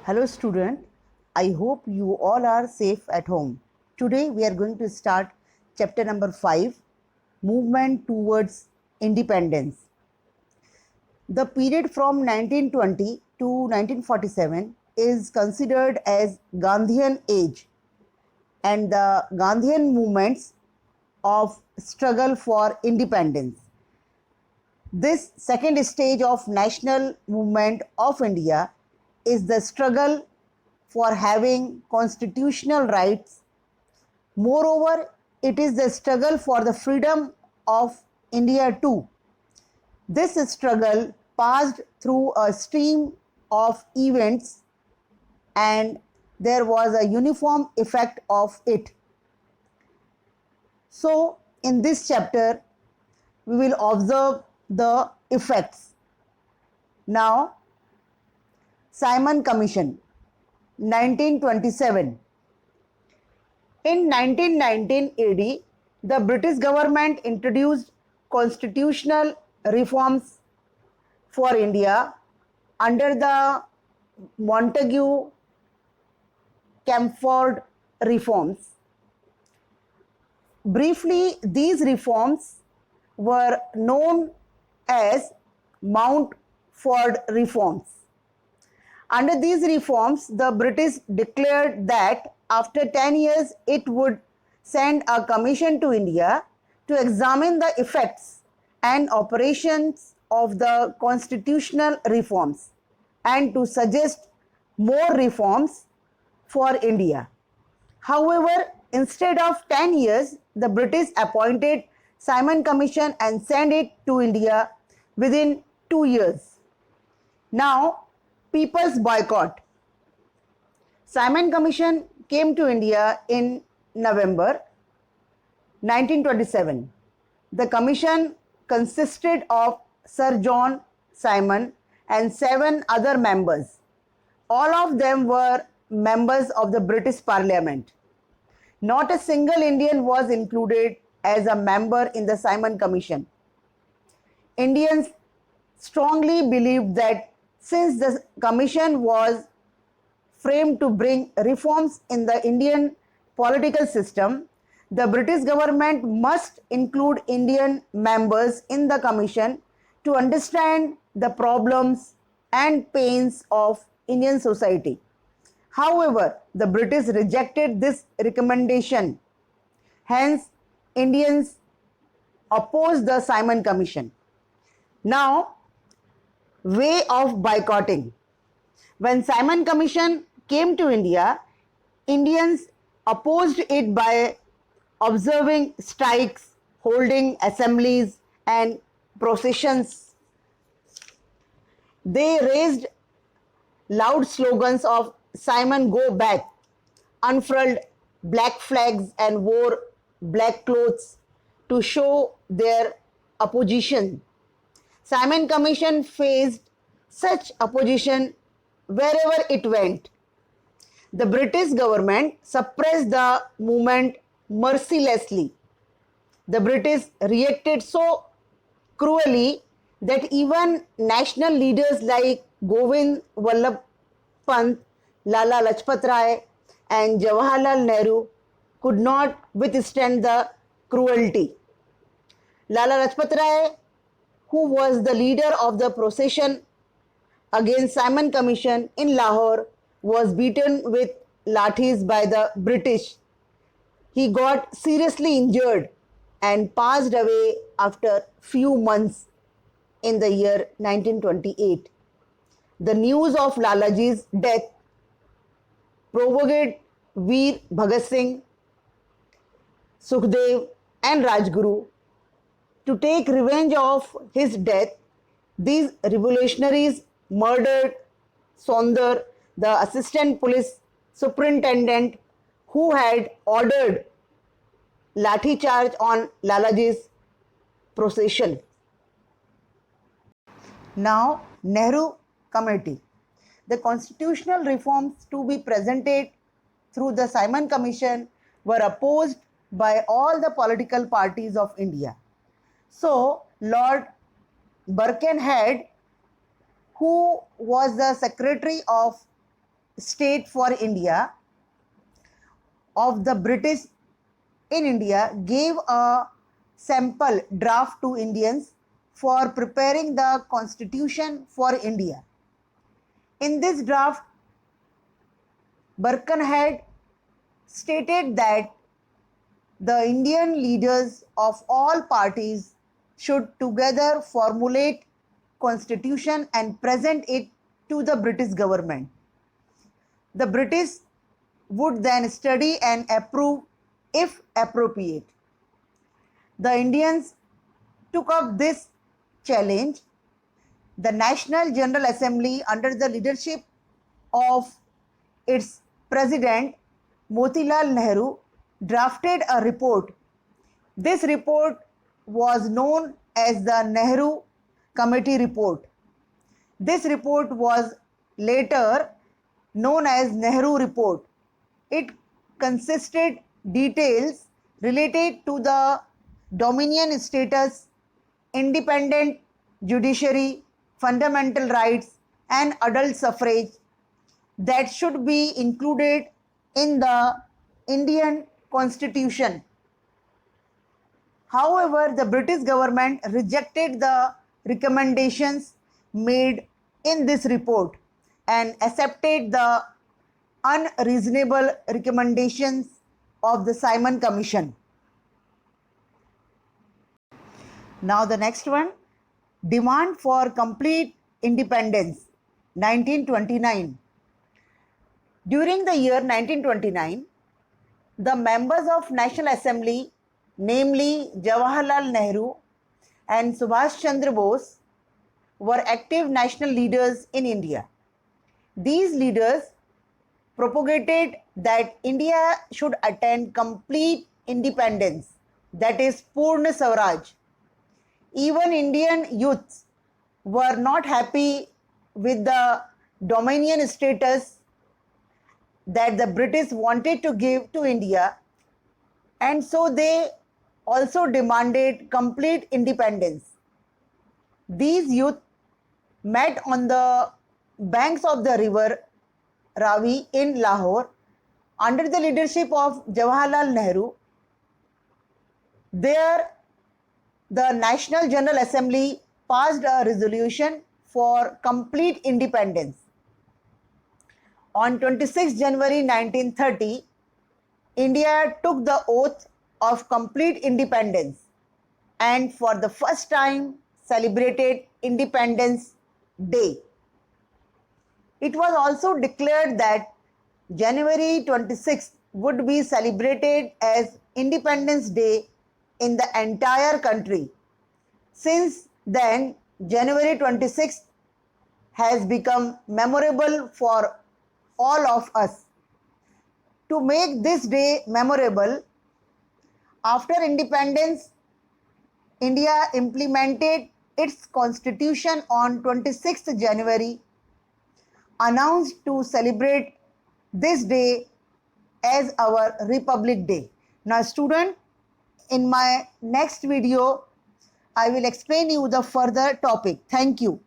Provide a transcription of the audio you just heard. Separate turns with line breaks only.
Hello student, I hope you all are safe at home. Today we are going to start chapter number 5, Movement Towards Independence. The period from 1920 to 1947 is considered as Gandhian age and the Gandhian movements of struggle for independence. This second stage of national movement of India is the struggle for having constitutional rights. Moreover, it is the struggle for the freedom of India too. This struggle passed through a stream of events and there was a uniform effect of it. So, in this chapter, we will observe the effects. Now, Simon Commission, 1927. In 1919 AD, the British government introduced constitutional reforms for India under the Montagu-Chelmsford reforms. Briefly, these reforms were known as Mountford reforms. Under these reforms, the British declared that after 10 years it would send a commission to India to examine the effects and operations of the constitutional reforms and to suggest more reforms for India. However, instead of 10 years, the British appointed Simon Commission and sent it to India within 2 years. Now, People's Boycott. Simon Commission came to India in November 1927. The commission consisted of Sir John Simon and 7 other members. All of them were members of the British Parliament. Not a single Indian was included as a member in the Simon Commission. Indians strongly believed that since the commission was framed to bring reforms in the Indian political system, the British government must include Indian members in the commission to understand the problems and pains of Indian society. However, the British rejected this recommendation. Hence, Indians opposed the Simon Commission. Now, way of boycotting. When Simon Commission came to India, Indians opposed it by observing strikes, holding assemblies and processions. They raised loud slogans of Simon go back, unfurled black flags and wore black clothes to show their opposition. Simon Commission faced such opposition wherever it went. The British government suppressed the movement mercilessly. The British reacted so cruelly that even national leaders like Govind Vallabh Pant, Lala Lajpat Rai and Jawaharlal Nehru could not withstand the cruelty. Lala Lajpat Rai, who was the leader of the procession against Simon Commission in Lahore, was beaten with lathis by the British. He got seriously injured and passed away after few months in the year 1928. The news of Lalaji's death provoked Veer Bhagat Singh, Sukhdev and Rajguru to take revenge of his death. These revolutionaries murdered Sondar, the assistant police superintendent who had ordered lathi charge on Lalaji's procession. Now, Nehru Committee. The constitutional reforms to be presented through the Simon Commission were opposed by all the political parties of India. So, Lord Birkenhead, who was the secretary of state for India of the British in India gave a sample draft to Indians for preparing the constitution for India. In this draft, Birkenhead stated that the Indian leaders of all parties should together formulate constitution and present it to the British government. The British would then study and approve if appropriate. The Indians took up this challenge. The National General Assembly, under the leadership of its president Motilal Nehru, drafted a report. This report was known as the Nehru Committee Report. This report was later known as Nehru Report. It consisted details related to the dominion status, independent judiciary, fundamental rights, and adult suffrage that should be included in the Indian Constitution. However, the British government rejected the recommendations made in this report and accepted the unreasonable recommendations of the Simon Commission. Now the next one, demand for complete independence, 1929. During the year 1929, the members of National Assembly, namely Jawaharlal Nehru and Subhash Chandra Bose, were active national leaders in India. These leaders propagated that India should attain complete independence, that is Purna Swaraj. Even Indian youths were not happy with the dominion status that the British wanted to give to India, and so they also demanded complete independence. These youth met on the banks of the river Ravi in Lahore under the leadership of Jawaharlal Nehru. There, the National General Assembly passed a resolution for complete independence. On 26 January 1930, India took the oath of complete independence and for the first time celebrated Independence Day. It was also declared that January 26th would be celebrated as Independence Day in the entire country. Since then, January 26th has become memorable for all of us. To make this day memorable, after independence, India implemented its constitution on 26th January, announced to celebrate this day as our Republic Day. Now student, in my next video, I will explain you the further topic. Thank you.